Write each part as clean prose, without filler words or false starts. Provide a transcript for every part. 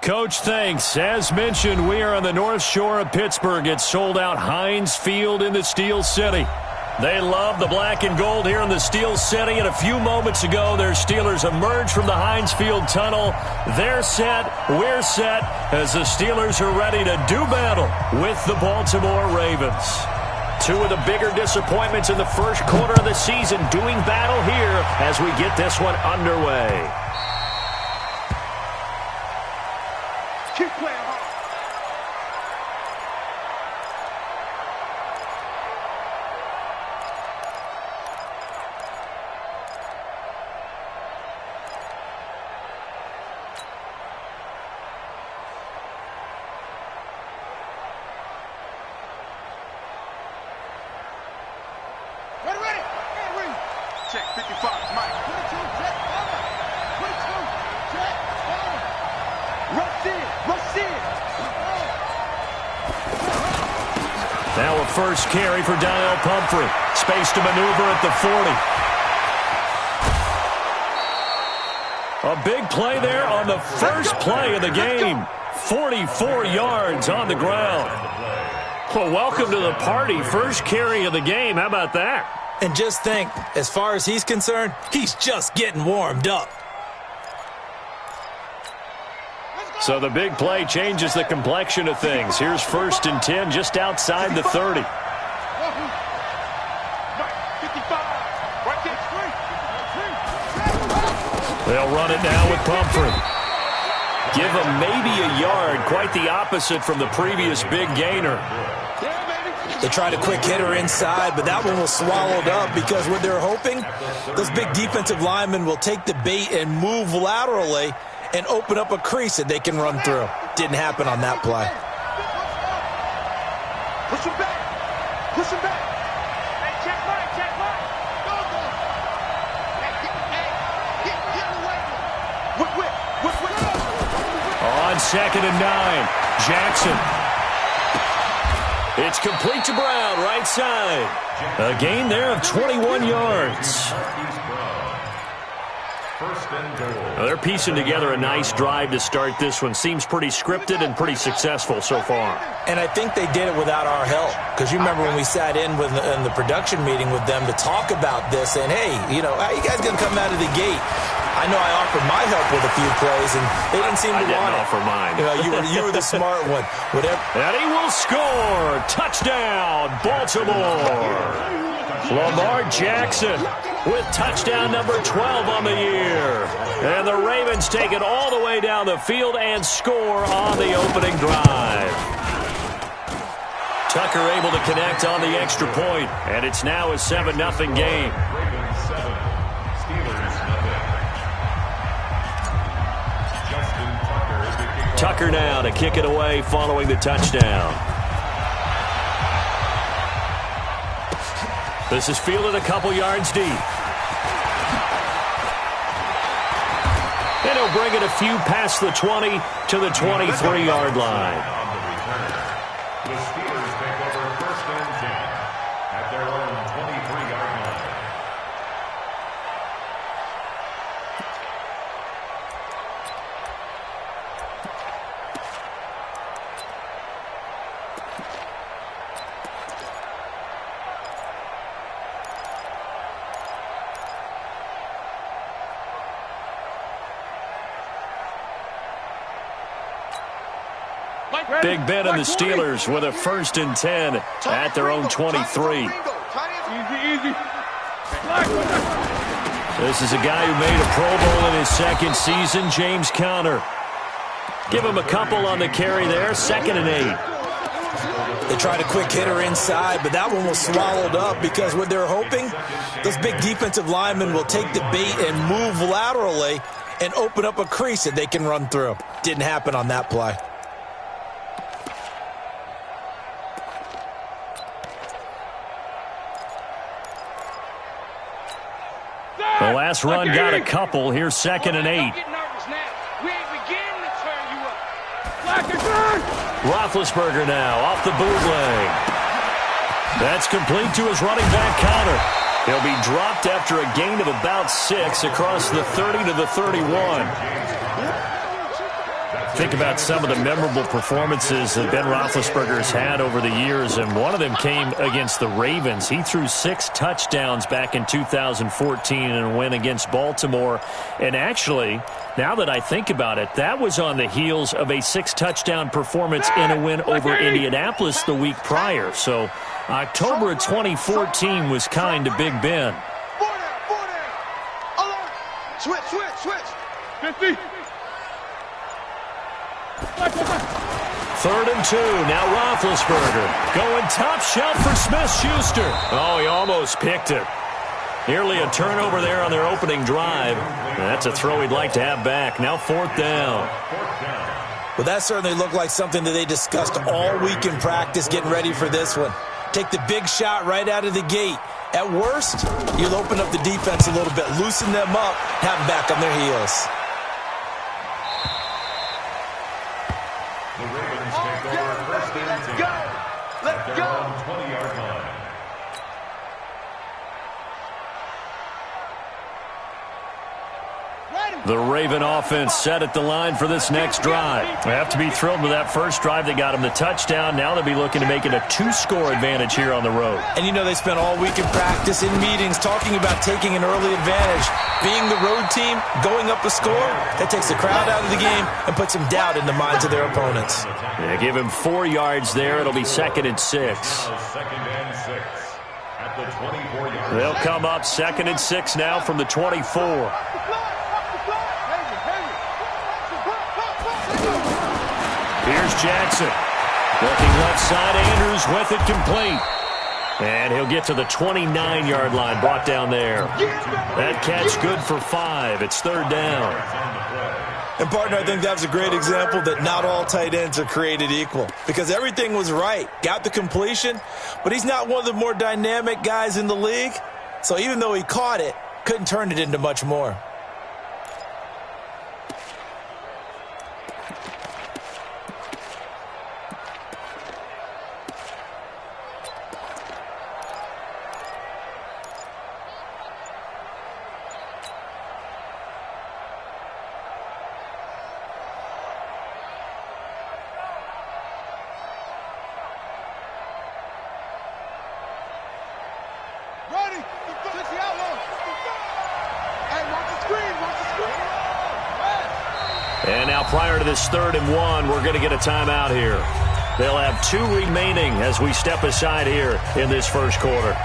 Coach, thanks. As mentioned, we are on the North Shore of Pittsburgh. It's sold out Heinz Field in the Steel City. They love the black and gold here in the Steel City. And a few moments ago, their Steelers emerged from the Heinz Field tunnel. They're set. We're set as the Steelers are ready to do battle with the Baltimore Ravens. Two of the bigger disappointments in the first quarter of the season doing battle here as we get this one underway. Keep playing hard. Ready. Check 55, Mike. 22, check, over. 22, check, over. Rush in. Now a first carry for Daniel Pumphrey. Space to maneuver at the 40. A big play there on the first play of the game. 44 yards on the ground. Well, welcome to the party. First carry of the game. How about that? And just think, as far as he's concerned, he's just getting warmed up. So the big play changes the complexion of things. Here's 1st and 10 just outside the 30. They'll run it now with Pumphrey. Give him maybe a yard, quite the opposite from the previous big gainer. They tried a quick hitter inside, but that one was swallowed up because what they're hoping, those big defensive linemen will take the bait and move laterally and open up a crease that they can run through. Didn't happen on that play. Push him back. Hey, check mark. Go. Whip. On 2nd and 9, Jackson. It's complete to Brown, right side. A gain there of 21 yards. Well, they're piecing together a nice drive to start this one. Seems pretty scripted and pretty successful so far. And I think they did it without our help. Because you remember when we sat in the production meeting with them to talk about this, and hey, how you guys going to come out of the gate? I know I offered my help with a few plays, and they didn't seem to want it. I didn't offer mine. You were the smart one. Whatever. And he will score. Touchdown, Baltimore. Lamar Jackson with touchdown number 12 on the year. And the Ravens take it all the way down the field and score on the opening drive. Tucker able to connect on the extra point, and it's now a 7-0 game. Tucker now to kick it away following the touchdown. This is fielded a couple yards deep. And he'll bring it a few past the 20 to the 23-yard line. The Steelers take over 1st and 10 at their own 23-yard line. Big Ben and the Steelers with a 1st and 10 at their own 23. Easy. This is a guy who made a Pro Bowl in his 2nd season, James Conner. Give him a couple on the carry there, 2nd and 8. They tried a quick hitter inside, but that one was swallowed up because what they're hoping, those big defensive linemen will take the bait and move laterally and open up a crease that they can run through. Didn't happen on that play. The last run got a couple. Here's 2nd and 8. Roethlisberger now off the bootleg. That's complete to his running back, Conner. He'll be dropped after a gain of about 6 across the 30 to the 31. think about some of the memorable performances that Ben Roethlisberger's had over the years, and one of them came against the Ravens. He threw 6 touchdowns back in 2014 in a win against Baltimore. And actually, now that I think about it, that was on the heels of a 6-touchdown performance in a win over Indianapolis the week prior. So October of 2014 was kind to Big Ben. Switch. 50. 3rd and 2. Now Roethlisberger going top shelf for Smith-Schuster. Oh, he almost picked it. Nearly a turnover there on their opening drive. That's a throw he'd like to have back. Now 4th down. Well, that certainly looked like something that they discussed all week in practice getting ready for this one. Take the big shot right out of the gate. At worst, you'll open up the defense a little bit, loosen them up, have them back on their heels. The Ravens take over 1st and 10. Let's go. 20-yard line. The Raven offense set at the line for this next drive. They have to be thrilled with that first drive. They got them the touchdown. Now they'll be looking to make it a 2-score advantage here on the road. And you know they spent all week in practice, in meetings, talking about taking an early advantage. Being the road team, going up a score, that takes the crowd out of the game and puts some doubt in the minds of their opponents. Yeah, give him 4 yards there. It'll be 2nd and 6. Now 2nd and 6 at the 24-yard line. They'll come up 2nd and 6 now from the 24. Here's Jackson. Looking left side, Andrews with it complete. And he'll get to the 29-yard line, brought down there. That catch good for 5. It's 3rd down. And, partner, I think that was a great example that not all tight ends are created equal. Because everything was right. Got the completion, but he's not one of the more dynamic guys in the league. So even though he caught it, couldn't turn it into much more. And now prior to this 3rd and 1, we're going to get a timeout here. They'll have 2 remaining as we step aside here in this first quarter.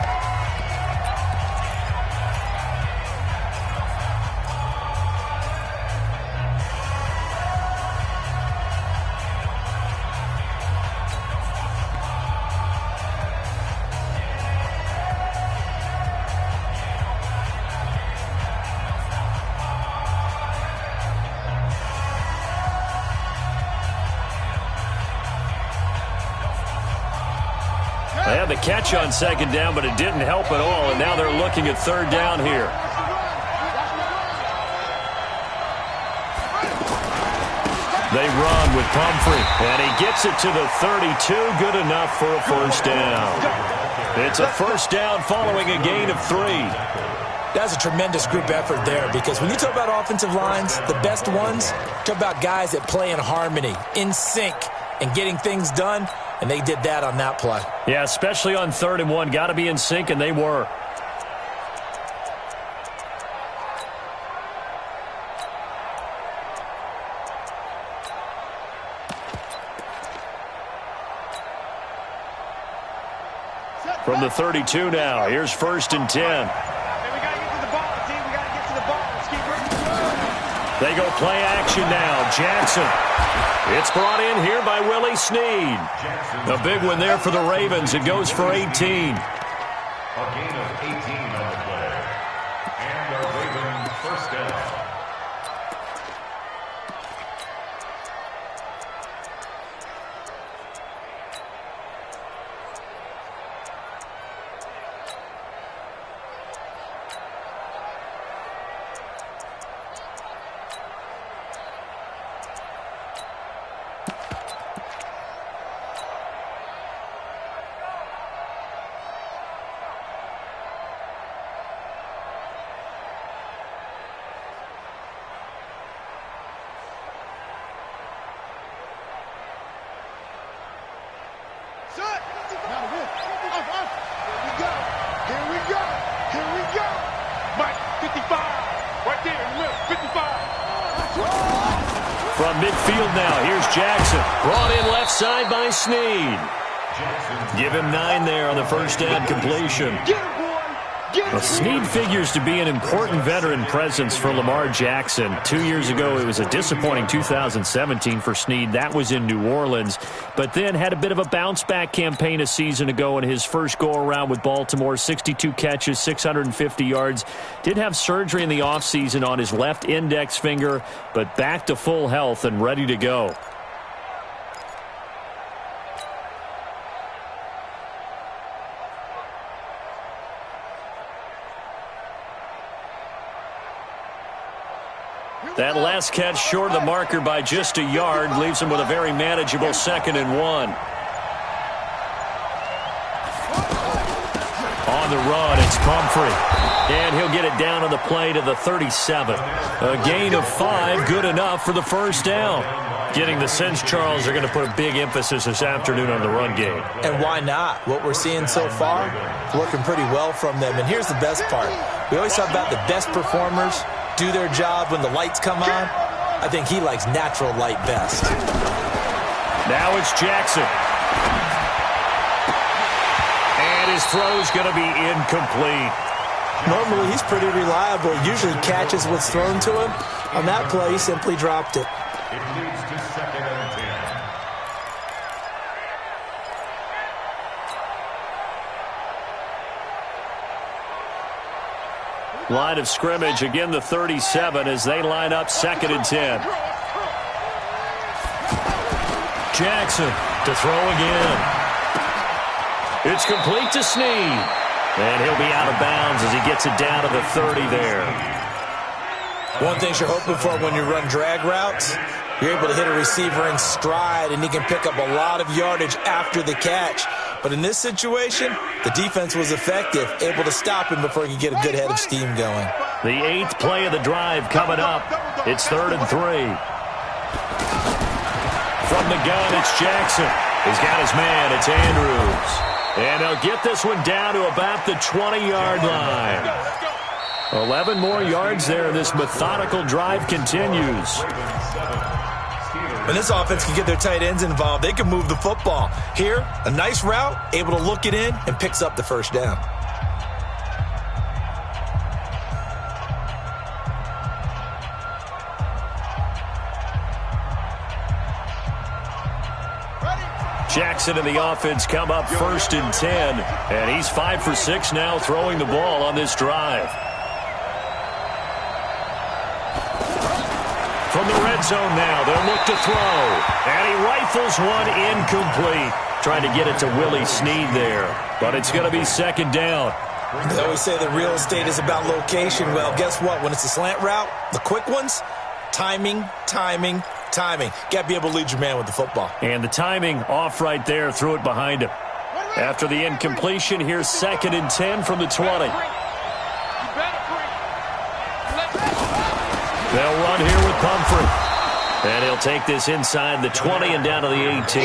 They had the catch on 2nd down, but it didn't help at all, and now they're looking at 3rd down here. They run with Pumphrey, and he gets it to the 32. Good enough for a 1st down. It's a 1st down following a gain of 3. That's a tremendous group effort there, because when you talk about offensive lines, the best ones, talk about guys that play in harmony, in sync, and getting things done. And they did that on that play. Yeah, especially on 3rd and 1. Got to be in sync, and they were. From the 32 now, here's 1st and 10. We got to get to the ball, team. We got to get to the ball. Let's keep running. They go play action now. Jackson. It's brought in here by Willie Snead. A big one there for the Ravens. It goes for 18. A gain of 18 on the play. And a Raven 1st down. Here we go. Here we go. Mike, 55. Right there in the middle, 55. From midfield now, here's Jackson. Brought in left side by Snead. Give him 9 there on the first down completion. Get him, boy. Get him. Well, Snead figures to be an important veteran presence for Lamar Jackson. 2 years ago, it was a disappointing 2017 for Snead. That was in New Orleans. But then had a bit of a bounce-back campaign a season ago in his first go-around with Baltimore. 62 catches, 650 yards. Did have surgery in the offseason on his left index finger, but back to full health and ready to go. That last catch short of the marker by just a yard leaves him with a very manageable 2nd and 1. On the run, it's Pumphrey. And he'll get it down on the play to the 37. A gain of 5, good enough for the first down. Getting the sense, Charles, they're going to put a big emphasis this afternoon on the run game. And why not? What we're seeing so far, working pretty well from them. And here's the best part. We always talk about the best performers do their job when the lights come on. I think he likes natural light best. Now it's Jackson. And his throw's going to be incomplete. Normally, he's pretty reliable. Usually catches what's thrown to him. On that play, he simply dropped it. It leads to 2nd and 10. Line of scrimmage, again the 37 as they line up 2nd and 10. Jackson to throw again. It's complete to Snead. And he'll be out of bounds as he gets it down to the 30 there. One thing you're hoping for when you run drag routes, you're able to hit a receiver in stride, and he can pick up a lot of yardage after the catch. But in this situation, the defense was effective, able to stop him before he could get a good head of steam going. The 8th play of the drive coming up. It's 3rd and 3. From the gun, it's Jackson. He's got his man. It's Andrews. And he'll get this one down to about the 20-yard line. 11 more yards there. This methodical drive continues. When this offense can get their tight ends involved, they can move the football. Here, a nice route, able to look it in, and picks up the first down. Jackson and the offense come up 1st and 10. And he's 5 for 6 now throwing the ball on this drive. From the red zone now, they'll look to throw. And he rifles one incomplete. Trying to get it to Willie Snead there. But it's going to be 2nd down. They always say that real estate is about location. Well, guess what? When it's a slant route, the quick ones, timing, timing, timing. Got to be able to lead your man with the football. And the timing off right there. Threw it behind him. After the incompletion, here's 2nd and 10 from the 20. They'll run here with Pumphrey. And he'll take this inside the 20 and down to the 18.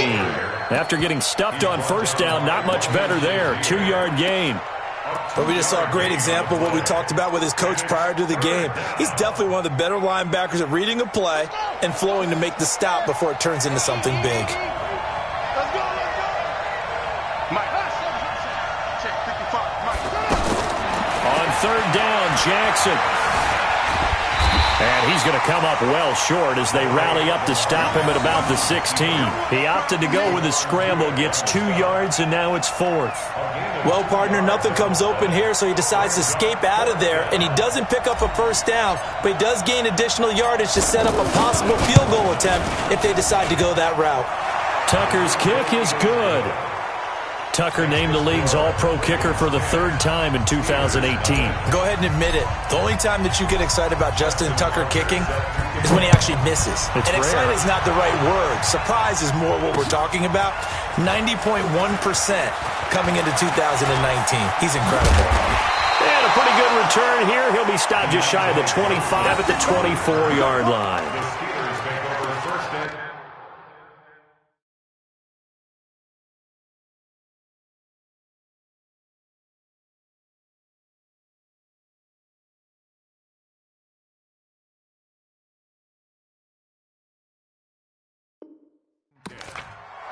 After getting stuffed on first down, not much better there. 2-yard gain. But we just saw a great example of what we talked about with his coach prior to the game. He's definitely one of the better linebackers at reading a play and flowing to make the stop before it turns into something big. On 3rd down, Jackson. And he's going to come up well short as they rally up to stop him at about the 16. He opted to go with a scramble, gets 2 yards, and now it's 4th. Well, partner, nothing comes open here, so he decides to escape out of there, and he doesn't pick up a first down, but he does gain additional yardage to set up a possible field goal attempt if they decide to go that route. Tucker's kick is good. Tucker named the league's all-pro kicker for the 3rd time in 2018. Go ahead and admit it. The only time that you get excited about Justin Tucker kicking is when he actually misses. It's and rare. excited is not the right word. Surprise is more what we're talking about. 90.1% coming into 2019. He's incredible. And a pretty good return here. He'll be stopped just shy of the 25 at the 24-yard line.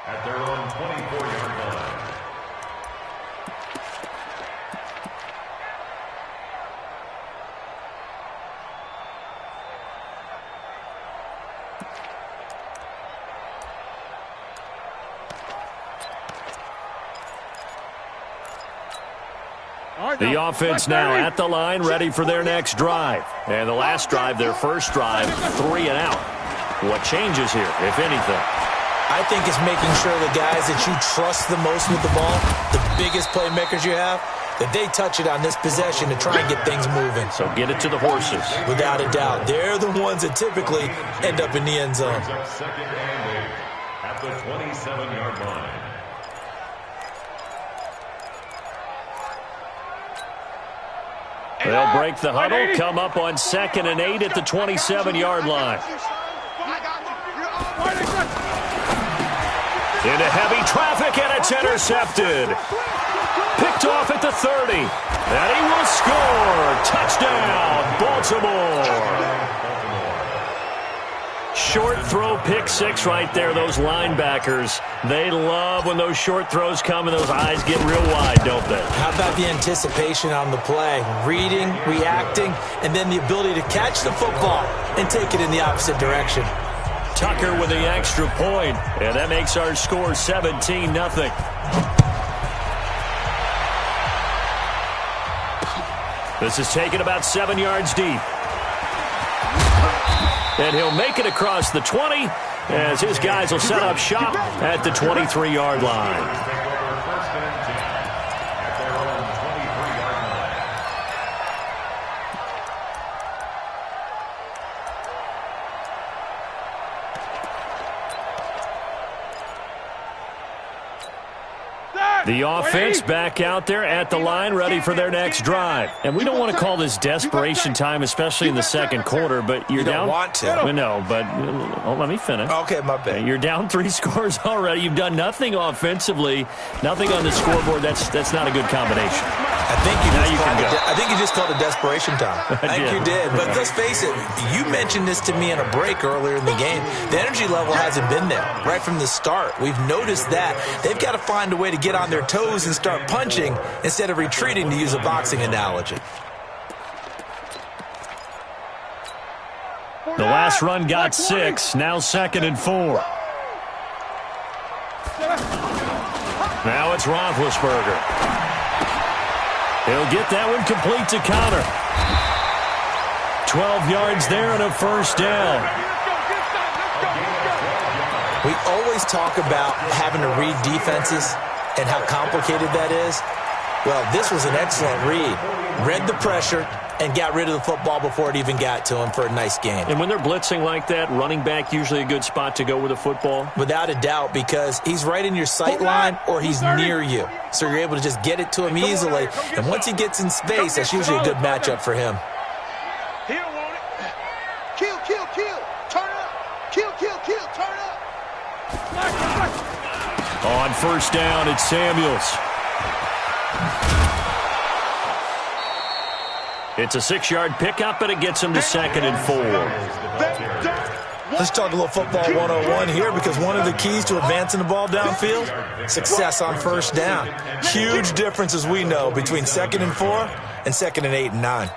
at their own 24-yard line. The offense now at the line, ready for their next drive. And the last drive, their first drive, 3 and out. What changes here, if anything? I think it's making sure the guys that you trust the most with the ball, the biggest playmakers you have, that they touch it on this possession to try and get things moving. So get it to the horses. Without a doubt. They're the ones that typically end up in the end zone. Second and 8 at the 27-yard line. They'll break the huddle, come up on 2nd and 8 at the 27-yard line. Into heavy traffic, and it's intercepted. Picked off at the 30. And he will score. Touchdown, Baltimore. Short throw, pick 6 right there. Those linebackers, they love when those short throws come and those eyes get real wide, don't they? How about the anticipation on the play? Reading, reacting, and then the ability to catch the football and take it in the opposite direction. Tucker with the extra point, and that makes our score 17-0. This is taken about 7 yards deep. And he'll make it across the 20 as his guys will set up shop at the 23-yard line. The offense back out there at the line, ready for their next drive. And we don't want to call this desperation time, especially in the second quarter, but you're down. You don't want to. No, but let me finish. Okay, my bad. You're down 3 scores already. You've done nothing offensively, nothing on the scoreboard. That's not a good combination. I think you just called it desperation time. I think you did. But let's face it, you mentioned this to me in a break earlier in the game. The energy level hasn't been there right from the start. We've noticed that. They've got to find a way to get on their toes and start punching instead of retreating, to use a boxing analogy. The last run got 6. Now 2nd and 4. Now it's Roethlisberger. He'll get that one complete to Connor. 12 yards there and a first down. We always talk about having to read defenses and how complicated that is. Well, this was an excellent read. Read the pressure and got rid of the football before it even got to him for a nice gain. And when they're blitzing like that, running back usually a good spot to go with the football? Without a doubt, because he's right in your sight line or he's near you. So you're able to just get it to him easily. And once he gets in space, that's usually a good matchup for him. He don't want it. Kill, kill, kill. Turn up. Kill, kill, kill. Turn up. On first down, it's Samuels. It's a 6-yard pickup, and it gets him to 2nd and 4. Let's talk a little football 101 here, because one of the keys to advancing the ball downfield, success on first down. Huge difference, as we know, between 2nd and 4 and 2nd and 8 and 9.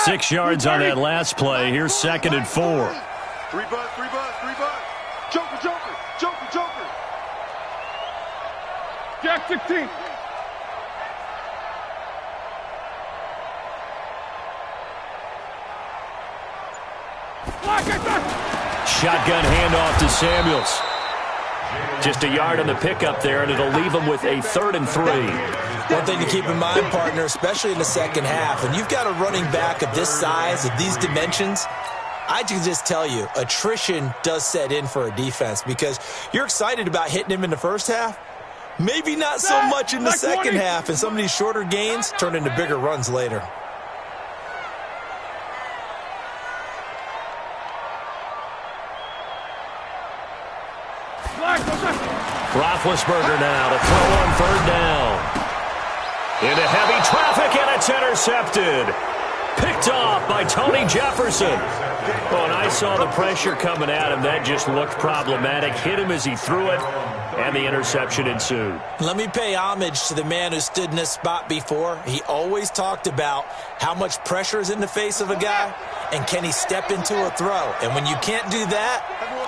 6 yards on that last play. Here's 2nd and 4. 3 bucks, 3 bucks, 3 bucks. Joker, Joker, Joker, Joker. Jack 16. Shotgun handoff to Samuels. Just a yard on the pickup there, and it'll leave him with a 3rd and 3. One thing to keep in mind, partner, especially in the second half, when you've got a running back of this size, of these dimensions, I can just tell you, attrition does set in for a defense, because you're excited about hitting him in the first half. Maybe not so much in the second half, and some of these shorter gains turn into bigger runs later. Roethlisberger now to throw on 3rd down. Into heavy traffic, and it's intercepted. Picked off by Tony Jefferson. Oh, and I saw the pressure coming at him. That just looked problematic. Hit him as he threw it, and the interception ensued. Let me pay homage to the man who stood in this spot before. He always talked about how much pressure is in the face of a guy, and can he step into a throw. And when you can't do that,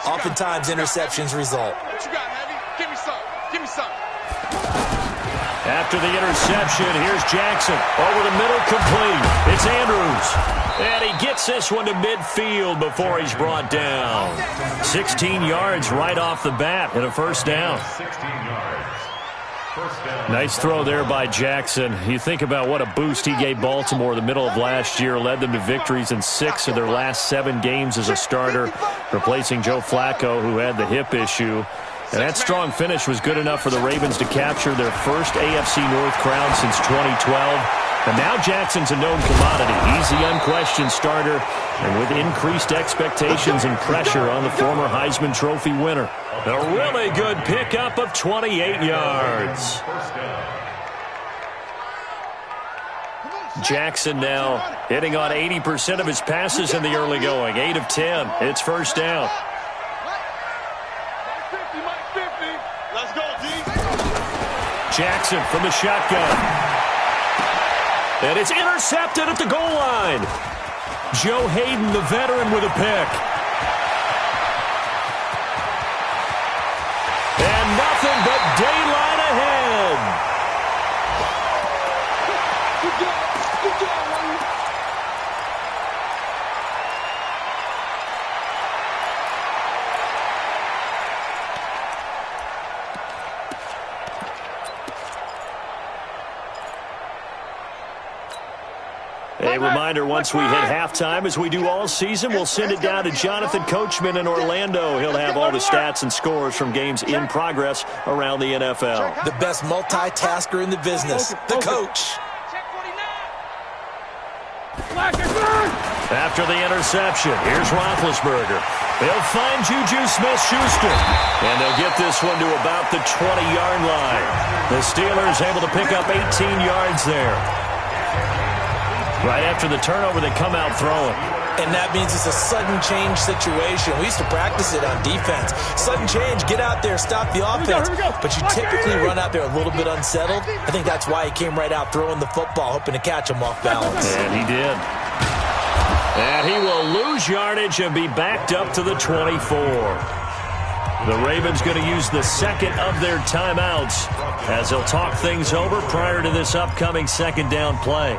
oftentimes interceptions result. What you got, Heavy? Give me some. Give me some. After the interception, here's Jackson. Over the middle, complete. It's Andrews. And he gets this one to midfield before he's brought down. 16 yards right off the bat and a first down. 16 yards. First down. Nice throw there by Jackson. You think about what a boost he gave Baltimore the middle of last year, led them to victories in 6 of their last 7 games as a starter, replacing Joe Flacco, who had the hip issue. And that strong finish was good enough for the Ravens to capture their first AFC North crown since 2012. And now Jackson's a known commodity. He's the unquestioned starter, and with increased expectations and pressure on the former Heisman Trophy winner. A really good pickup of 28 yards. Jackson now hitting on 80% of his passes in the early going. 8 of 10. It's first down. Let's go, D. Jackson from the shotgun. And it's intercepted at the goal line. Joe Hayden, the veteran, with a pick. And nothing but daylight ahead. Good job. Good job, Wayne. A reminder, once we hit halftime, as we do all season, we'll send it down to Jonathan Coachman in Orlando. He'll have all the stats and scores from games in progress around the NFL. The best multitasker in the business, the coach. After the interception, here's Roethlisberger. They'll find Juju Smith-Schuster, and they'll get this one to about the 20-yard line. The Steelers able to pick up 18 yards there. Right after the turnover, they come out throwing. And that means it's a sudden change situation. We used to practice it on defense. Sudden change, get out there, stop the offense. But you typically run out there a little bit unsettled. I think that's why he came right out throwing the football, hoping to catch him off balance. And he did. And he will lose yardage and be backed up to the 24. The Ravens going to use the second of their timeouts as they'll talk things over prior to this upcoming second down play.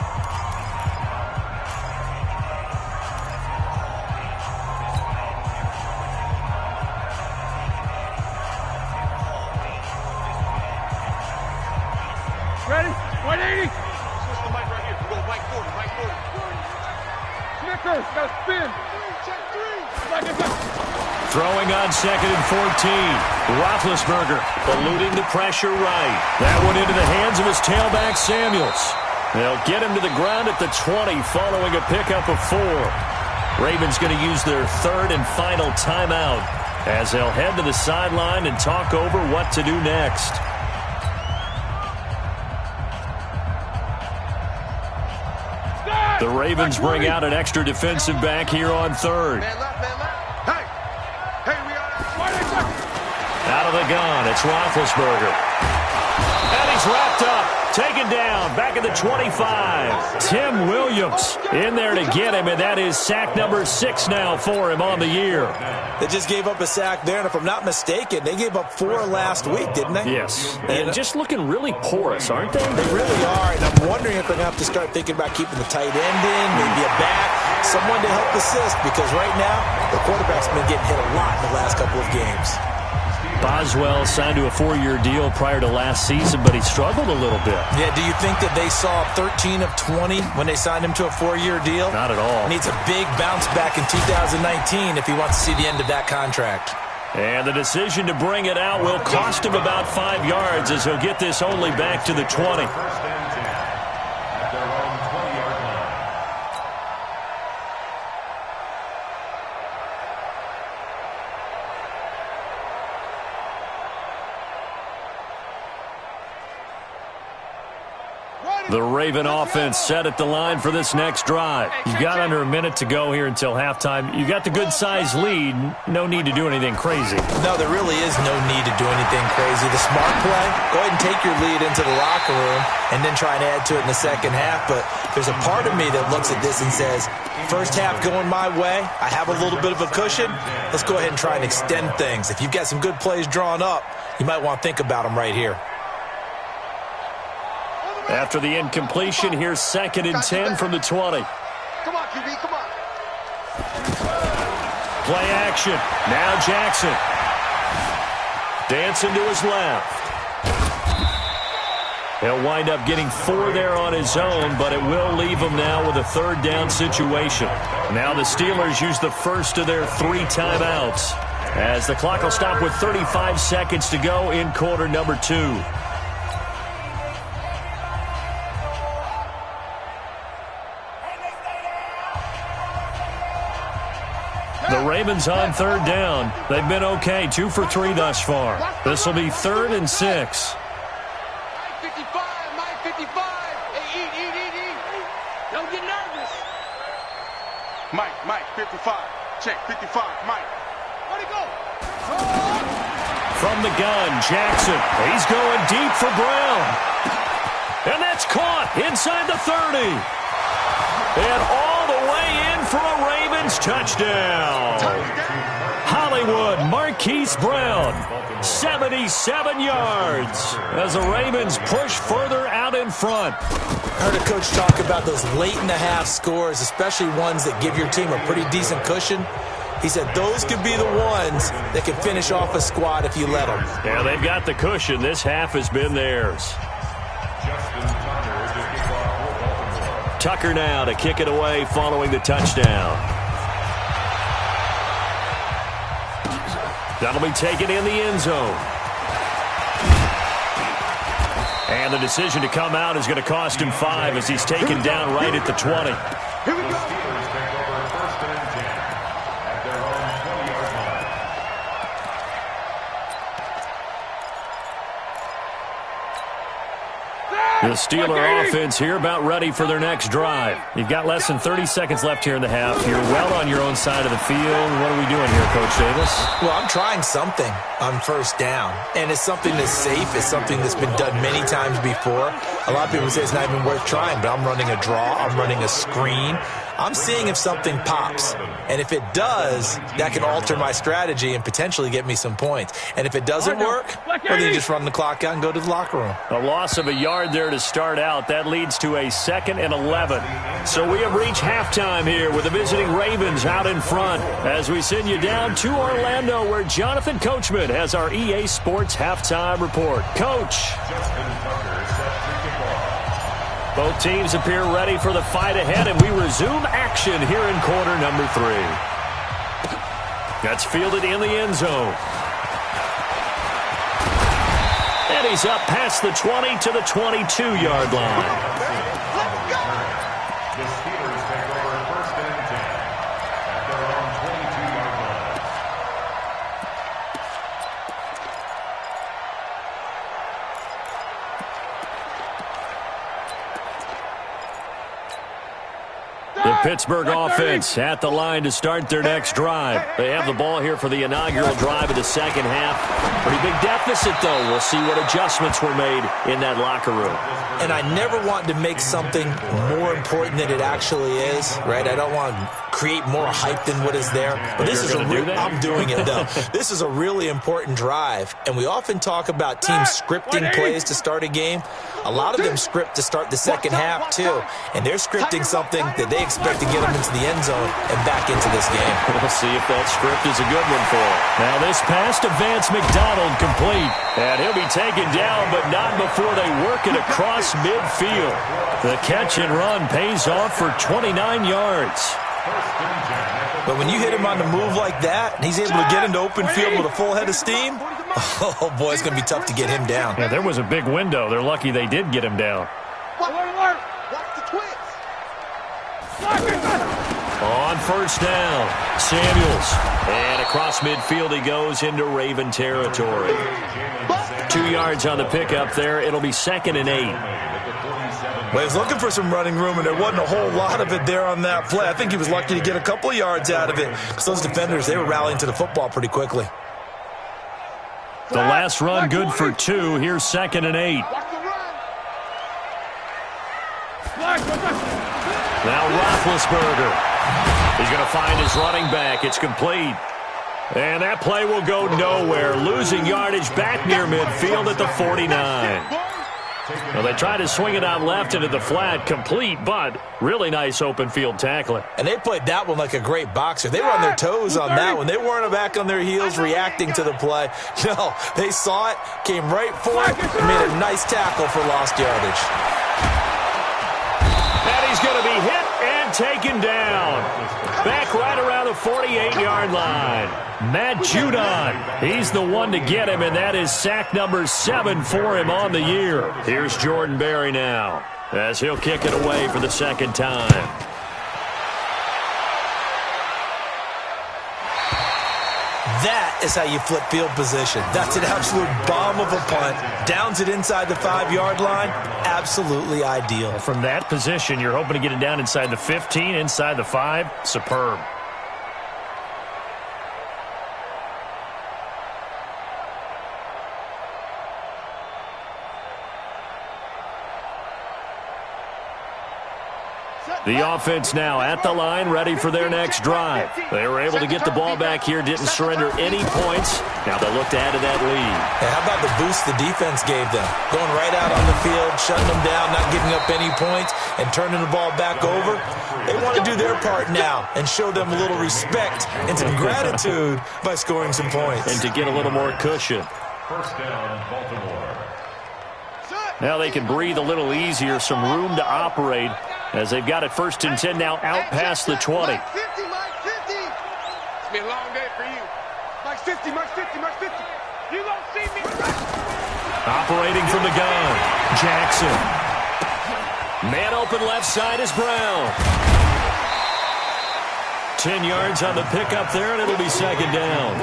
Ready? 180. Switch the mic right here. Go mic 40. Mic 40. Snickers, got to spin. Check 3. Throwing on second and 14. Roethlisberger eluding the pressure right. That one into the hands of his tailback, Samuels. They'll get him to the ground at the 20 following a pickup of 4. Ravens going to use their third and final timeout as they'll head to the sideline and talk over what to do next. The Ravens bring out an extra defensive back here on third. Man left, man left. Hey, we are. Out of the gun, it's Roethlisberger. And he's wrapped up, taken down, back at the 25. Tim Williams in there to get him, and that is sack number 6 now for him on the year. They just gave up a sack there, and if I'm not mistaken, they gave up 4 last week, didn't they? Yes, and just looking really porous, aren't they? They really are, and I'm wondering if they're going to have to start thinking about keeping the tight end in, maybe a back, someone to help assist, because right now, the quarterback's been getting hit a lot in the last couple of games. Boswell signed to a 4-year deal prior to last season, but he struggled a little bit. Yeah, do you think that they saw 13 of 20 when they signed him to a 4-year deal? Not at all. Needs a big bounce back in 2019 if he wants to see the end of that contract. And the decision to bring it out will cost him about 5 yards as he'll get this only back to the 20. The Raven offense set at the line for this next drive. You've got under a minute to go here until halftime. You've got the good-sized lead. No need to do anything crazy. No, there really is no need to do anything crazy. The smart play, go ahead and take your lead into the locker room and then try and add to it in the second half. But there's a part of me that looks at this and says, first half going my way, I have a little bit of a cushion. Let's go ahead and try and extend things. If you've got some good plays drawn up, you might want to think about them right here. After the incompletion, here's 2nd and 10 from the 20. Come on, QB, come on. Play action. Now Jackson. Dancing to his left. He'll wind up getting 4 there on his own, but it will leave him now with a 3rd down situation. Now the Steelers use the first of their 3 timeouts, as the clock will stop with 35 seconds to go in quarter number 2. The Ravens on 3rd down. They've been okay, 2 for 3 thus far. This will be 3rd and 6. Mike 55. Hey, eat. Don't get nervous. Mike, 55. Check, 55, Mike. Where'd he go? From the gun, Jackson. He's going deep for Brown. And that's caught inside the 30. And all the way in for a Ravens touchdown. Hollywood Marquise Brown, 77 yards as the Ravens push further out in front. I heard a coach talk about those late-in-the-half scores, especially ones that give your team a pretty decent cushion. He said those could be the ones that can finish off a squad if you let them. Yeah, they've got the cushion. This half has been theirs. Tucker now to kick it away following the touchdown. That'll be taken in the end zone. And the decision to come out is going to cost him 5 as he's taken down right at the 20. Here we go. The Steeler offense here about ready for their next drive. You've got less than 30 seconds left here in the half. You're well on your own side of the field. What are we doing here, Coach Davis? Well, I'm trying something on 1st down, and it's something that's safe. It's something that's been done many times before. A lot of people say it's not even worth trying, but I'm running a draw. I'm running a screen. I'm seeing if something pops, and if it does, that can alter my strategy and potentially get me some points. And if it doesn't work, well, then you just run the clock out and go to the locker room. A loss of a yard there to start out. That leads to a 2nd and 11. So we have reached halftime here with the visiting Ravens out in front as we send you down to Orlando where Jonathan Coachman has our EA Sports halftime report. Coach. Both teams appear ready for the fight ahead, and we resume action here in quarter number 3. That's fielded in the end zone. And he's up past the 20 to the 22-yard line. The Steelers take over 1st and 10 at their own 22-yard line. The Pittsburgh offense at the line to start their next drive. They have the ball here for the inaugural drive of the second half. Pretty big deficit, though. We'll see what adjustments were made in that locker room. And I never want to make something more important than it actually is, right? I don't want to create more hype than what is there. But this is I'm doing it, though. This is a really important drive. And we often talk about teams scripting plays to start a game. A lot of them script to start the second half, too. And they're scripting something that they expect to get them into the end zone and back into this game. We'll see if that script is a good one for him. Now this pass to Vance McDonald complete. And he'll be taken down, but not before they work it across midfield. The catch and run pays off for 29 yards. But when you hit him on the move like that, and he's able to get into open field with a full head of steam, oh, boy, it's going to be tough to get him down. Yeah, there was a big window. They're lucky they did get him down. Alert. Watch the twist. On 1st down, Samuels. And across midfield he goes into Raven territory. 2 yards on the pickup there. It'll be 2nd and 8. Well, he was looking for some running room, and there wasn't a whole lot of it there on that play. I think he was lucky to get a couple of yards out of it because those defenders, they were rallying to the football pretty quickly. The last run good for 2. Here's 2nd and 8. Now Roethlisberger. He's going to find his running back. It's complete. And that play will go nowhere. Losing yardage back near midfield at the 49. Well, they tried to swing it out left into the flat, complete, but really nice open field tackling. And they played that one like a great boxer. They were on their toes on that one. They weren't back on their heels reacting to the play. No, they saw it, came right for it, and made a nice tackle for lost yardage. And he's going to be hit and taken down. Back right around the 48-yard line. Matt Judon, he's the one to get him, and that is sack number 7 for him on the year. Here's Jordan Berry now, as he'll kick it away for the second time. That is how you flip field position. That's an absolute bomb of a punt. Downs it inside the 5-yard line. Absolutely ideal. From that position, you're hoping to get it down inside the 15, inside the 5. Superb. The offense now at the line, ready for their next drive. They were able to get the ball back here, didn't surrender any points. Now they look to add to that lead. Hey, how about the boost the defense gave them? Going right out on the field, shutting them down, not giving up any points, and turning the ball back over. They want to do their part now and show them a little respect and some gratitude by scoring some points. And to get a little more cushion. First down, Baltimore. Now they can breathe a little easier, some room to operate as they've got it 1st and 10 now out past the 20. Mike 50, Mike 50. It's been a long day for you. Mike 50, Mike 50, Mike 50. You don't see me. Operating from the gun, Jackson. Man open left side is Brown. 10 yards on the pickup there, and it'll be 2nd down.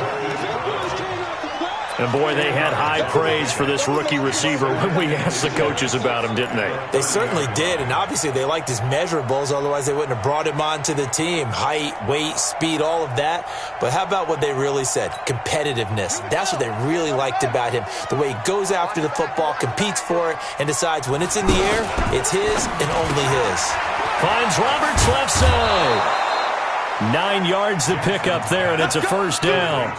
And, boy, they had high praise for this rookie receiver when we asked the coaches about him, didn't they? They certainly did, and obviously they liked his measurables. Otherwise, they wouldn't have brought him onto the team. Height, weight, speed, all of that. But how about what they really said? Competitiveness. That's what they really liked about him. The way he goes after the football, competes for it, and decides when it's in the air, it's his and only his. Finds Roberts left side. 9 yards to pick up there, and it's a 1st down.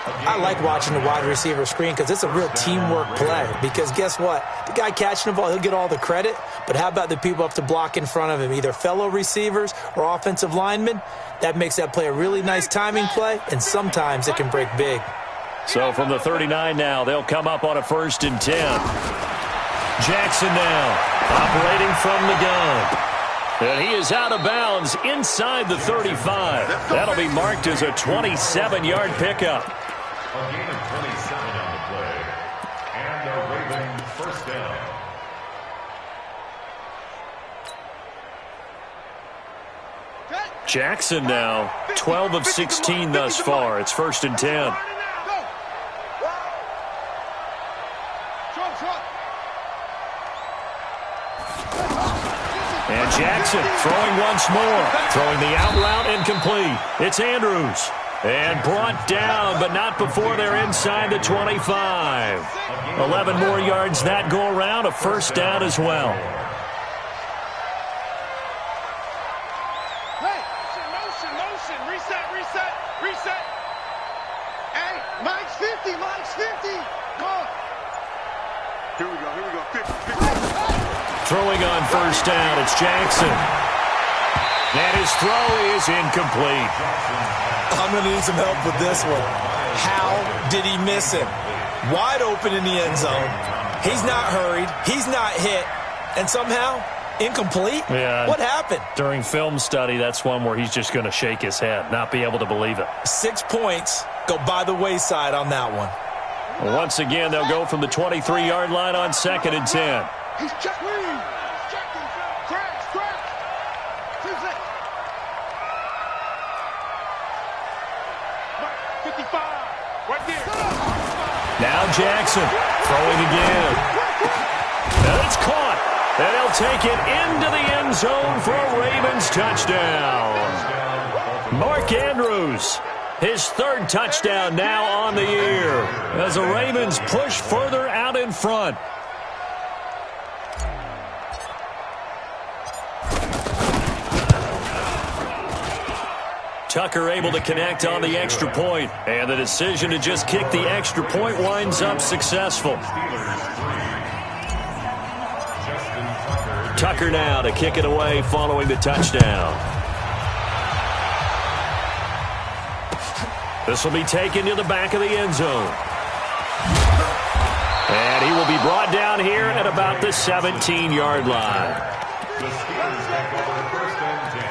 I like watching the wide receiver screen because it's a real teamwork play. Because guess what? The guy catching the ball, he'll get all the credit. But how about the people up to block in front of him, either fellow receivers or offensive linemen? That makes that play a really nice timing play, and sometimes it can break big. So from the 39 now, they'll come up on a 1st and 10. Jackson now operating from the gun. And he is out of bounds inside the 35. That'll be marked as a 27-yard pickup. A gain of 27 on the play. And a Raven 1st down. Jackson now, 12 of 16 thus far. It's 1st and 10. And Jackson throwing once more. Throwing the out route incomplete. It's Andrews. And brought down, but not before they're inside the 25. 11 more yards that go around. A 1st down as well. Hey, motion. Reset. Hey, Mike's 50, Mike's 50. Come on. Here we go. 50. Throwing on 1st down, it's Jackson. And his throw is incomplete. I'm going to need some help with this one. How did he miss him? Wide open in the end zone. He's not hurried. He's not hit. And somehow, incomplete? Yeah. What happened? During film study, that's one where he's just going to shake his head, not be able to believe it. 6 points go by the wayside on that one. Once again, they'll go from the 23-yard line on 2nd and 10. He's checking. Now Jackson throwing again. And it's caught. And he'll take it into the end zone for a Ravens touchdown. Mark Andrews, his third touchdown now on the year as the Ravens push further out in front. Tucker able to connect on the extra point, and the decision to just kick the extra point winds up successful. Tucker now to kick it away following the touchdown. This will be taken to the back of the end zone. And he will be brought down here at about the 17-yard line. The Steelers take over first and 10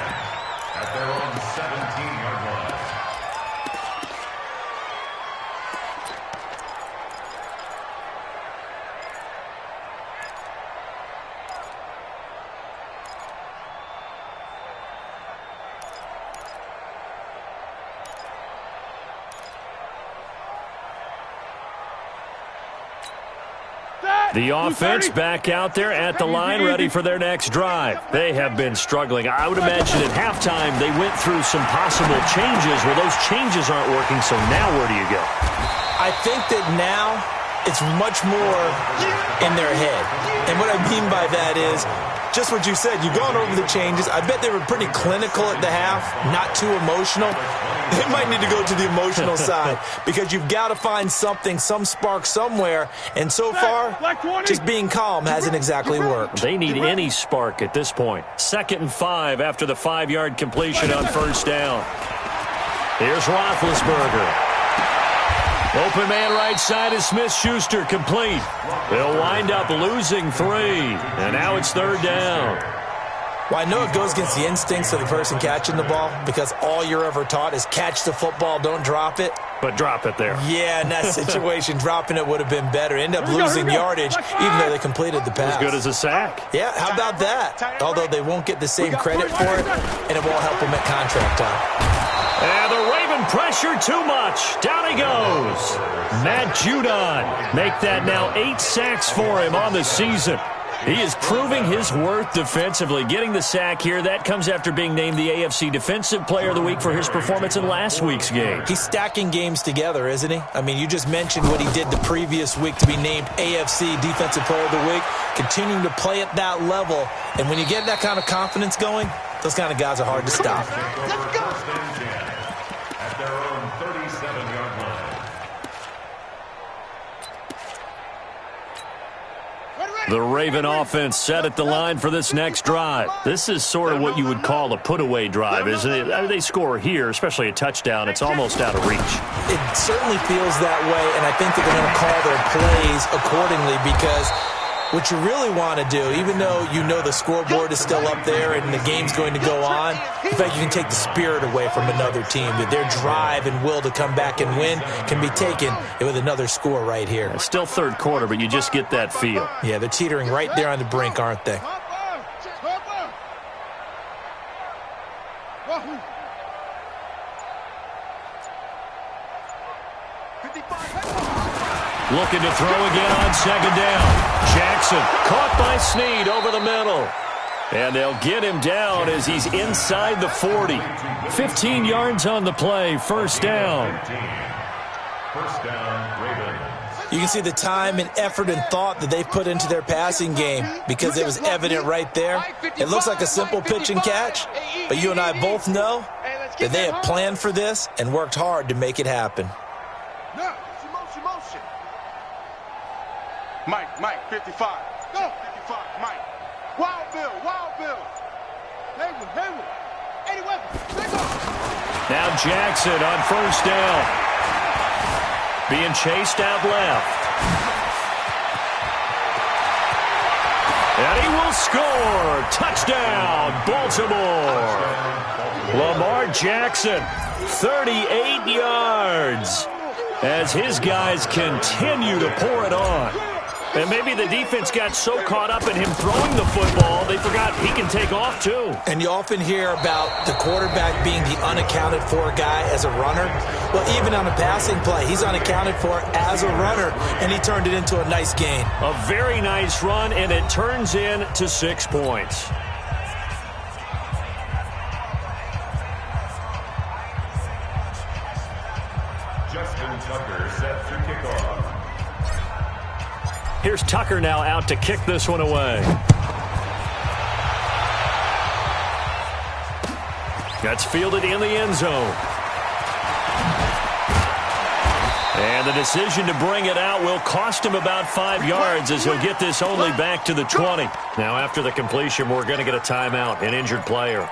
at their own 17-yard line. The offense back out there at the line, ready for their next drive. They have been struggling. I would imagine at halftime they went through some possible changes. Well, those changes aren't working, so now where do you go? I think that now it's much more in their head. And what I mean by that is just what you said. You've gone over the changes. I bet they were pretty clinical at the half, not too emotional. They might need to go to the emotional side because you've got to find something, some spark somewhere. And so far, just being calm hasn't exactly worked. They need any spark at this point. 2nd and 5 after the 5-yard completion on first down. Here's Roethlisberger. Open man right side is Smith-Schuster, complete. They'll wind up losing 3, and now it's 3rd down. Well, I know it goes against the instincts of the person catching the ball because all you're ever taught is catch the football, don't drop it. But drop it there. Yeah, in that situation, dropping it would have been better. End up losing yardage even though they completed the pass. As good as a sack. Yeah, how about that? Although they won't get the same credit for it, and it won't help them at contract time. And the Raven pressure too much. Down he goes. Matt Judon make that now 8 sacks for him on the season. He is proving his worth defensively. Getting the sack here, that comes after being named the AFC Defensive Player of the Week for his performance in last week's game. He's stacking games together, isn't he? I mean, you just mentioned what he did the previous week to be named AFC Defensive Player of the Week. Continuing to play at that level. And when you get that kind of confidence going, those kind of guys are hard to stop. Let's go. At their own 37-yard line. The Raven offense set at the line for this next drive. This is sort of what you would call a put-away drive, isn't it? They score here, especially a touchdown. It's almost out of reach. It certainly feels that way, and I think they're going to call their plays accordingly because what you really want to do, even though you know the scoreboard is still up there and the game's going to go on, in fact, you can take the spirit away from another team. That their drive and will to come back and win can be taken with another score right here. It's still 3rd quarter, but you just get that feel. Yeah, they're teetering right there on the brink, aren't they? Looking to throw again on 2nd down. Jackson caught by Snead over the middle. And they'll get him down as he's inside the 40. 15 yards on the play, 1st down. First down, Ravens. You can see the time and effort and thought that they put into their passing game because it was evident right there. It looks like a simple pitch and catch, but you and I both know that they have planned for this and worked hard to make it happen. Mike, 55. Go. 55, Mike. Wild Bill. Hayward. 80 weapons. Now Jackson on 1st down. Being chased out left. And he will score. Touchdown, Baltimore. Lamar Jackson, 38 yards. As his guys continue to pour it on. And maybe the defense got so caught up in him throwing the football, they forgot he can take off too. And you often hear about the quarterback being the unaccounted for guy as a runner. Well, even on a passing play, he's unaccounted for as a runner, and he turned it into a nice gain. A very nice run, and it turns into 6 points. Justin Tucker set to kick off. Here's Tucker now out to kick this one away. That's fielded in the end zone. And the decision to bring it out will cost him about 5 yards as he'll get this only back to the 20. Now after the completion, we're going to get a timeout, an injured player.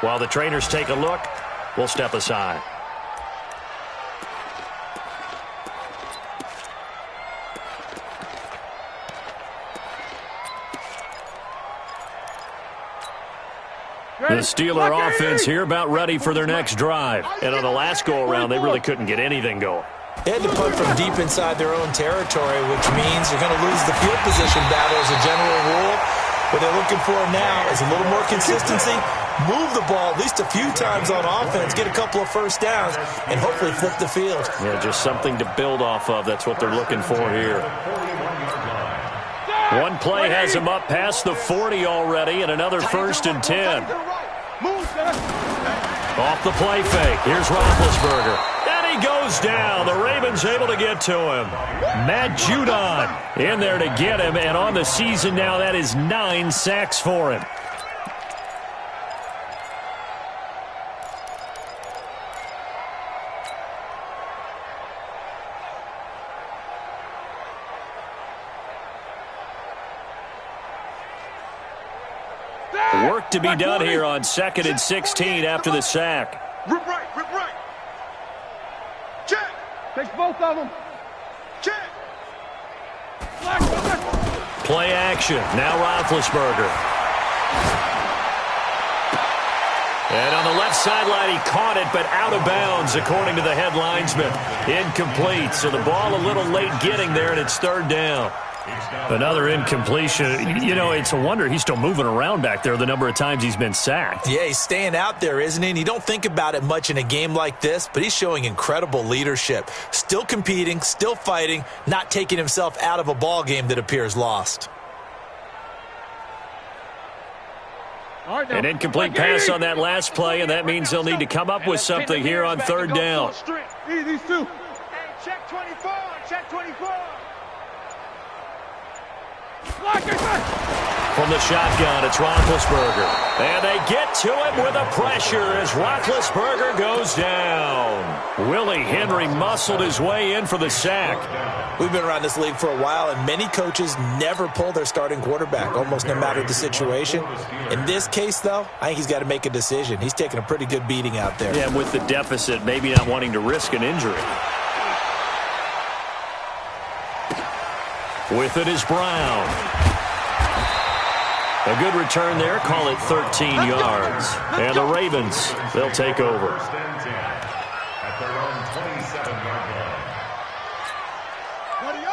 While the trainers take a look, we'll step aside. The Steeler offense here about ready for their next drive. And on the last go-around, they really couldn't get anything going. They had to punt from deep inside their own territory, which means you're going to lose the field position battle as a general rule. What they're looking for now is a little more consistency, move the ball at least a few times on offense, get a couple of first downs, and hopefully flip the field. Yeah, just something to build off of. That's what they're looking for here. One play has him up past the 40 already, and another 1st and 10. Off the play fake. Here's Roethlisberger. And he goes down. The Ravens able to get to him. Matt Judon in there to get him, and on the season now, that is 9 sacks for him. Work to be done here on 2nd and 16 after the sack. Rip right. Check. Takes both of them. Check. Play action. Now Roethlisberger. And on the left sideline, he caught it, but out of bounds, according to the head linesman. Incomplete. So the ball a little late getting there, and it's 3rd down. Another incompletion. You know, it's a wonder he's still moving around back there the number of times he's been sacked. Yeah, he's staying out there, isn't he? And you don't think about it much in a game like this, but he's showing incredible leadership. Still competing, still fighting, not taking himself out of a ball game that appears lost. An incomplete pass on that last play, and that means they'll need to come up with something here on 3rd down. These two. Hey, check 24. Check 24. From the shotgun, it's Roethlisberger. And they get to him with a pressure as Roethlisberger goes down. Willie Henry muscled his way in for the sack. We've been around this league for a while, and many coaches never pull their starting quarterback, almost no matter the situation. In this case, though, I think he's got to make a decision. He's taking a pretty good beating out there. Yeah, with the deficit, maybe not wanting to risk an injury. With it is Brown. A good return there. Call it 13 yards. And the Ravens, they'll take over.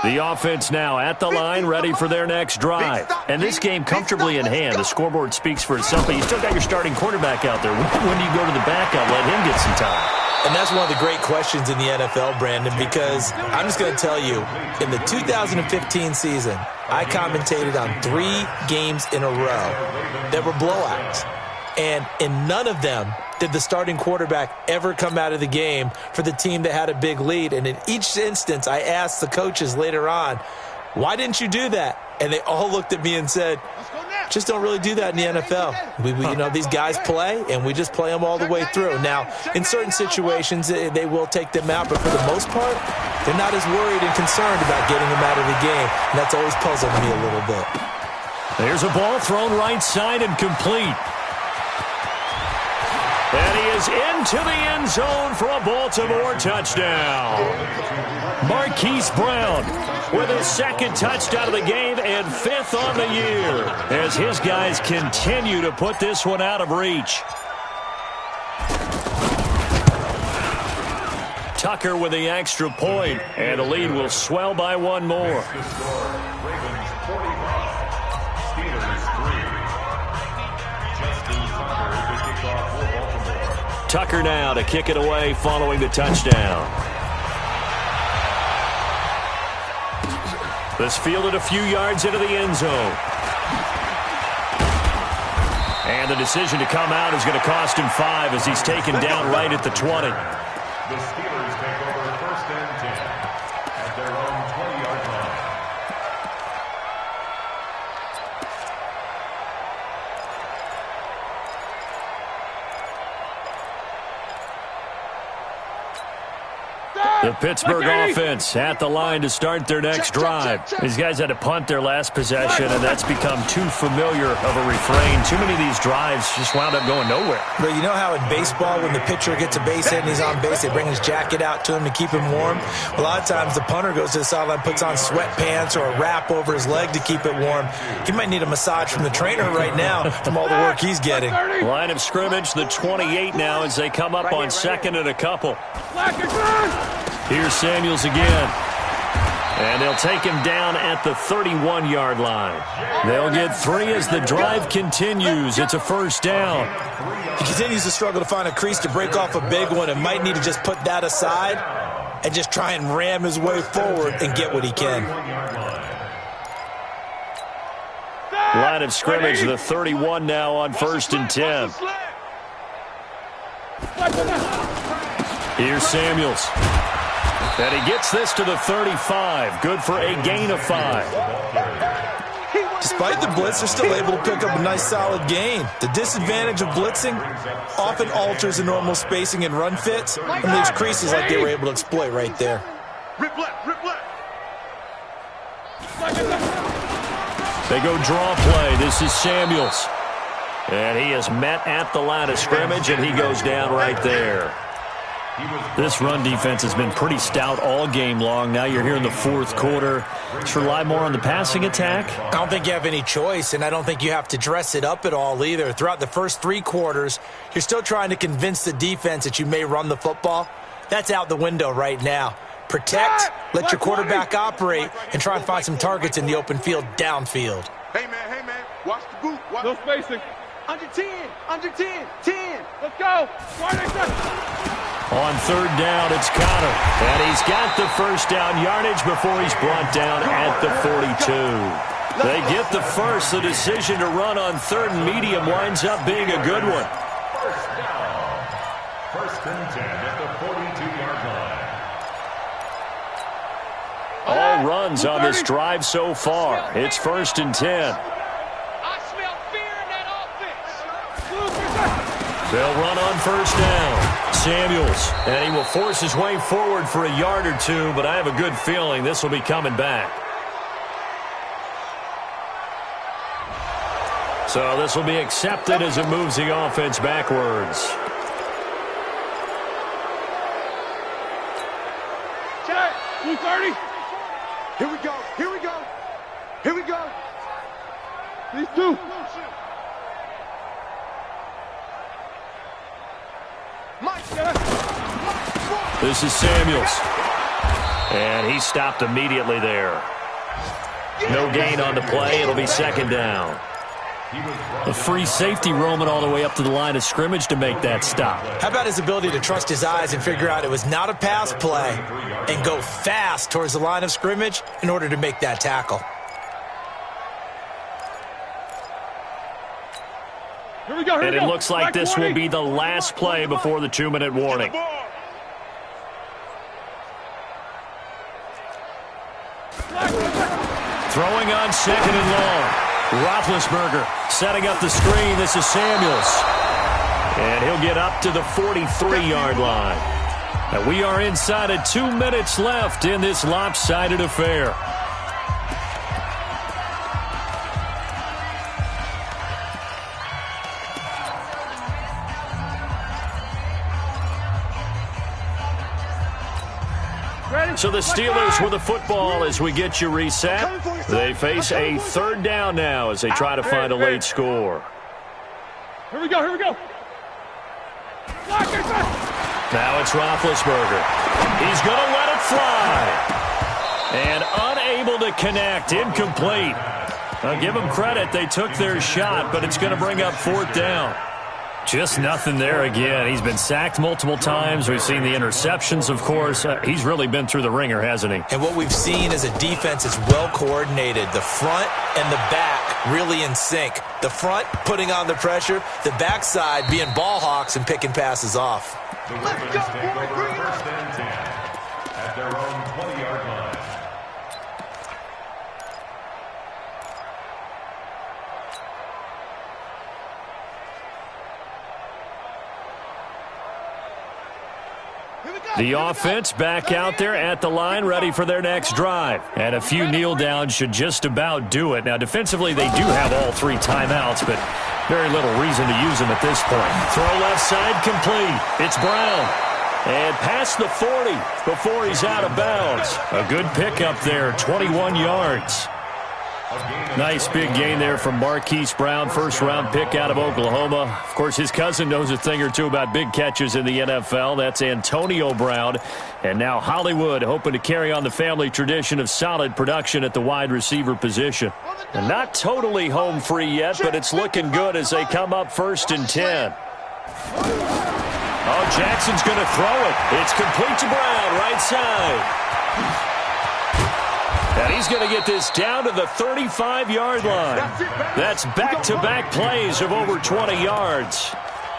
The offense now at the line, ready for their next drive. And this game comfortably in hand. The scoreboard speaks for itself, but you still got your starting quarterback out there. When do you go to the backup, let him get some time? And that's one of the great questions in the NFL, Brandon, because I'm just going to tell you, in the 2015 season, I commentated on 3 games in a row that were blowouts. And in none of them did the starting quarterback ever come out of the game for the team that had a big lead. And in each instance, I asked the coaches later on, why didn't you do that? And they all looked at me and said, just don't really do that in the NFL. You know, these guys play, and we just play them all the way through. Now, in certain situations, they will take them out, but for the most part, they're not as worried and concerned about getting them out of the game. And that's always puzzled me a little bit. There's a ball thrown right side and complete. And he is into the end zone for a Baltimore touchdown. Marquise Brown with his 2nd touchdown of the game and 5th on the year as his guys continue to put this one out of reach. Tucker with the extra point, and the lead will swell by one more. The score, Ravens 45, Steelers 3. Justin Tucker to kick off for Baltimore. Tucker now to kick it away following the touchdown. This fielded a few yards into the end zone. And the decision to come out is going to cost him 5 as he's taken down right at the 20. The Steelers take over first and 10 at their own 20-yard line. The Pittsburgh offense at the line to start their next drive. These guys had to punt their last possession, and that's become too familiar of a refrain. Too many of these drives just wound up going nowhere. But you know how in baseball, when the pitcher gets a base hit and he's on base, they bring his jacket out to him to keep him warm? A lot of times the punter goes to the sideline, puts on sweatpants or a wrap over his leg to keep it warm. He might need a massage from the trainer right now from all the work he's getting. Line of scrimmage, the 28 now as they come up on second and a couple. Here's Samuels again. And they'll take him down at the 31-yard line. They'll get 3 as the drive continues. It's a first down. He continues to struggle to find a crease to break off a big one and might need to just put that aside and just try and ram his way forward and get what he can. Line of scrimmage, the 31 now on first and 10. Here's Samuels. And he gets this to the 35. Good for a gain of 5. Despite the blitz, they're still able to pick up a nice solid gain. The disadvantage of blitzing often alters the normal spacing and run fits and leaves creases like they were able to exploit right there. They go draw play. This is Samuels. And he is met at the line of scrimmage, and he goes down right there. This run defense has been pretty stout all game long. Now you're here in the fourth quarter. Just rely more on the passing attack. I don't think you have any choice, and I don't think you have to dress it up at all either. Throughout the first 3 quarters, you're still trying to convince the defense that you may run the football. That's out the window right now. Protect, let your quarterback operate, and try and find some targets in the open field downfield. Hey, man, watch the boot. No spacing. Under 10, 10. Let's go. On third down, it's Connor. And he's got the first down yardage before he's brought down at the 42. They get the first. The decision to run on third and medium winds up being a good one. First down. First and 10 at the 42-yard line. All runs on this drive so far. It's first and 10. They'll run on first down. Samuels, and he will force his way forward for a yard or two, but I have a good feeling this will be coming back. So this will be accepted as it moves the offense backwards. Check. 230. Here we go. These 2. This is Samuels. And he stopped immediately there. No gain on the play. It'll be second down. A free safety roaming all the way up to the line of scrimmage to make that stop. How about his ability to trust his eyes and figure out it was not a pass play and go fast towards the line of scrimmage in order to make that tackle? And it looks like this will be the last play before the 2-minute warning. Throwing on second and long. Roethlisberger setting up the screen. This is Samuels. And he'll get up to the 43-yard line. And we are inside of 2 minutes left in this lopsided affair. So the Steelers with the football as we get you reset. They face a third down now as they try to find a late score. Here we go. Now it's Roethlisberger. He's going to let it fly. And unable to connect. Incomplete. I'll give them credit. They took their shot, but it's going to bring up 4th down. Just nothing there again. He's been sacked multiple times. We've seen the interceptions, of course. He's really been through the ringer, hasn't he? And what we've seen is a defense that's well coordinated. The front and the back really in sync. The front putting on the pressure. The backside being ball hawks and picking passes off. The Ravens take over 1st and 10 at their own 20-yard line. The offense back out there at the line, ready for their next drive. And a few kneel downs should just about do it. Now, defensively, they do have all 3 timeouts, but very little reason to use them at this point. Throw left side complete. It's Brown. And past the 40 before he's out of bounds. A good pickup there, 21 yards. Nice big gain there from Marquise Brown, first-round pick out of Oklahoma. Of course, his cousin knows a thing or two about big catches in the NFL. That's Antonio Brown. And now Hollywood hoping to carry on the family tradition of solid production at the wide receiver position. And not totally home free yet, but it's looking good as they come up 1st and 10. Oh, Jackson's going to throw it. It's complete to Brown, right side. And he's going to get this down to the 35-yard line. That's back-to-back plays of over 20 yards.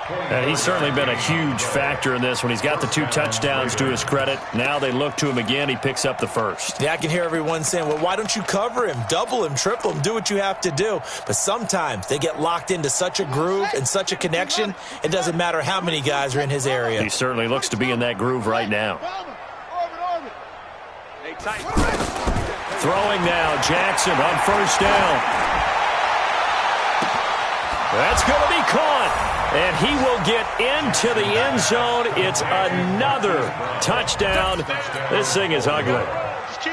And he's certainly been a huge factor in this when he's got the 2 touchdowns to his credit. Now they look to him again. He picks up the 1st. Yeah, I can hear everyone saying, well, why don't you cover him, double him, triple him, do what you have to do. But sometimes they get locked into such a groove and such a connection, it doesn't matter how many guys are in his area. He certainly looks to be in that groove right now. Throwing now, Jackson on 1st down. That's going to be caught. And he will get into the end zone. It's another touchdown. This thing is ugly.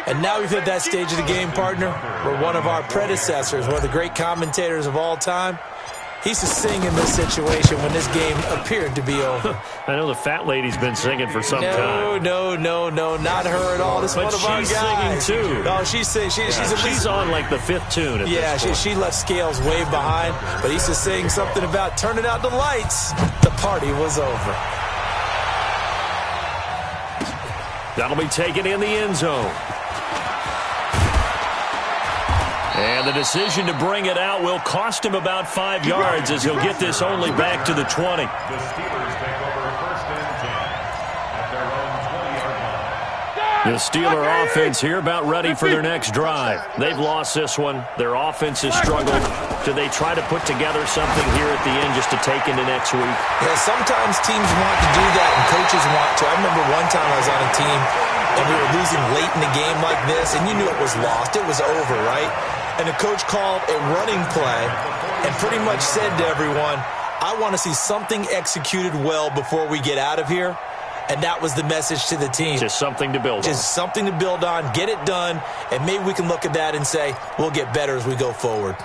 And now we've hit that stage of the game, partner, where one of our predecessors, one of the great commentators of all time, he used to sing in this situation when this game appeared to be over. I know the fat lady's been singing for some time. No, not her at all. This is one of our guys. But she's singing, too. No, she's singing. She's on, like, the 5th tune at this point. She left Scales way behind, but he used to sing something about turning out the lights. The party was over. That'll be taken in the end zone. And the decision to bring it out will cost him about 5 yards as he'll get this only back to the 20. The Steelers take over 1st and 10 at their own 20-yard line. The Steeler offense here about ready for their next drive. They've lost this one. Their offense has struggled. Do they try to put together something here at the end just to take into next week? Yeah, sometimes teams want to do that and coaches want to. I remember one time I was on a team and we were losing late in the game like this, and you knew it was lost. It was over, right? And the coach called a running play and pretty much said to everyone, I want to see something executed well before we get out of here. And that was the message to the team. Just something to build on. Just something to build on, get it done, and maybe we can look at that and say, we'll get better as we go forward.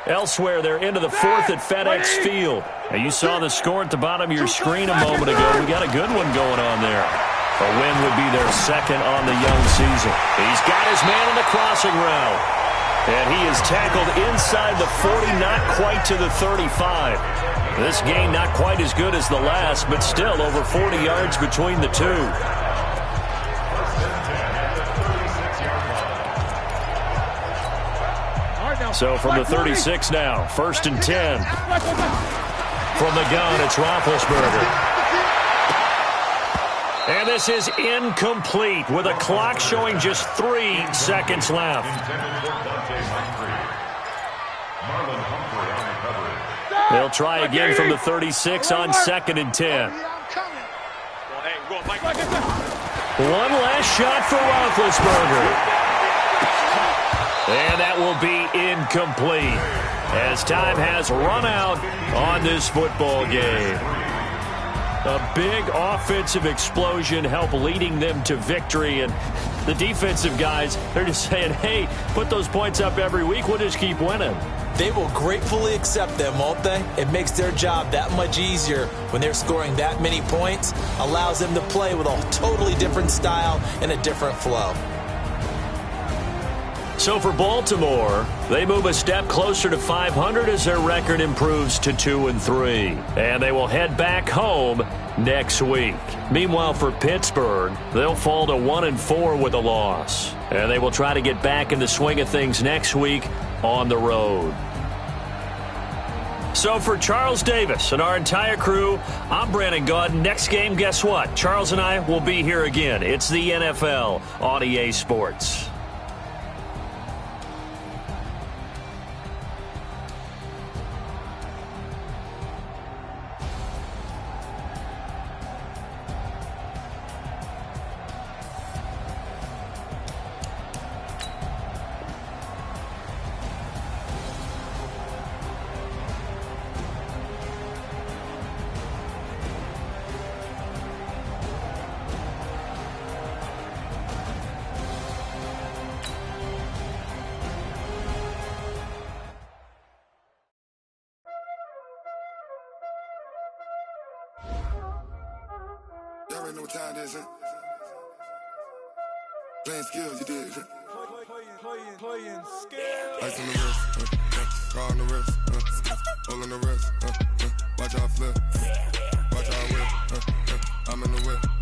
Elsewhere, they're into the 4th at FedEx Field. Now, you saw the score at the bottom of your screen a moment ago. We got a good one going on there. A win would be their 2nd on the young season. He's got his man on the crossing route. And he is tackled inside the 40, not quite to the 35. This game not quite as good as the last, but still over 40 yards between the two. So from the 36 now, 1st and 10. From the gun, it's Roethlisberger. And this is incomplete with a clock showing just 3 seconds left. They'll try again from the 36 on 2nd and 10. One last shot for Roethlisberger. And that will be incomplete as time has run out on this football game. A big offensive explosion helped leading them to victory. And the defensive guys, they're just saying, hey, put those points up every week. We'll just keep winning. They will gratefully accept them, won't they? It makes their job that much easier when they're scoring that many points. Allows them to play with a totally different style and a different flow. So for Baltimore, they move a step closer to 500 as their record improves to 2-3. And they will head back home next week. Meanwhile, for Pittsburgh, they'll fall to 1-4 with a loss. And they will try to get back in the swing of things next week on the road. So for Charles Davis and our entire crew, I'm Brandon Gaudin. Next game, guess what? Charles and I will be here again. It's the NFL on EA Sports. Y'all already know what time it is, huh? Playing skills, you did. Playing skills. Ice on the wrist, car on the wrist, hole in the wrist, watch out flip, watch out whip, I'm in the whip.